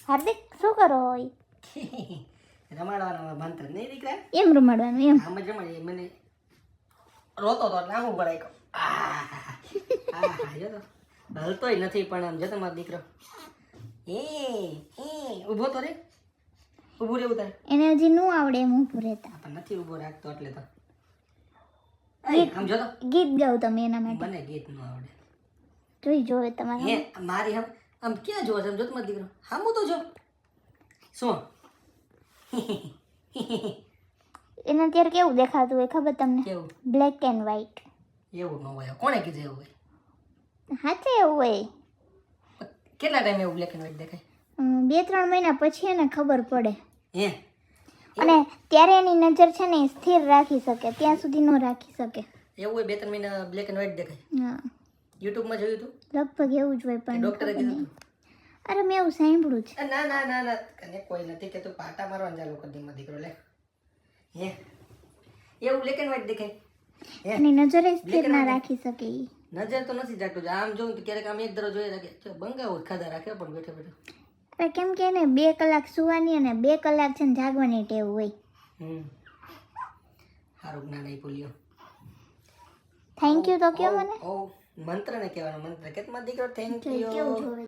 હાર્દિક શું કરો હોય? રમાડવાનો મંત્ર નહીં દીકરા, એમ રમાડવાનું એમ? આમ જ રમાડીએ. મને રોતો તો એટલે આમ ભરાઈ ગયો. જો તો હલતોય નથી, પણ આમ જતો મારો દીકરો ઊભો તો રે, ઊભું રહેવું તારે. એને હજી નું આવડે એમ ઊભું રહેતા. પણ નથી ઊભો રાખતો એટલે તો. ગીત- આમ જો તો ગીત ગાવ તમે એના માટે. મને ગીત ન આવડે. જોઈ જોવે તમારે. હે મારી આમ ક્યાં જોવે છે? આમ જો તો મારો દીકરો હામું તો જો. શું એને અત્યારે કેવું દેખાતું હોય ખબર તમને? કેવું? Black and white. એવું ન હોય. કોણે કીધું એવું હોય? હાચે એવું હોય. કેટલા ટાઈમ એવું બ્લેક એન્ડ વ્હાઈટ દેખાય? 2-3 મહિના પછી એને ખબર પડે. હે અને ત્યારે એની નજર છે ને એ સ્થિર રાખી શકે, ત્યાં સુધી ન રાખી શકે. એવું હોય? 2-3 મહિના બ્લેક એન્ડ વ્હાઈટ દેખાય? હા, યુટ્યુબમાં જોયું હતું? લગભગ એવું જ હોય. પણ ડોક્ટરે ખબર કીધું નહીં. હતું? અરે મેં એવું સાંભળ્યું છે. ના ના ના ના, કને કોઈ નથી કે તું પાટા મારવાનું ચાલુ કરી દે મારો દીકરો. લે હે એવું બ્લેક એન્ડ વ્હાઈટ દેખાય? હે એની નજરે સ્થિર ના રાખી શકે ઈ. નજર તો નથી જાગતું. આમ જોઉં તો ક્યારેક આમ એક દરો જોઈ રાખે. જો બંગાવું ખાધા રાખે પણ બેઠો બેઠો. અરે કેમ કે એને 2 કલાક સુવાની અને 2 કલાક છે ને જાગવાની ટેવ હોય. સારું જ્ઞાન નહીં ભૂલ્યો. થેન્ક યુ તો કયો મને. ઓ મંત્ર ને કહેવાનો મંત્ર કે તમારો દીકરો થેન્ક કેવું યુ. જોવે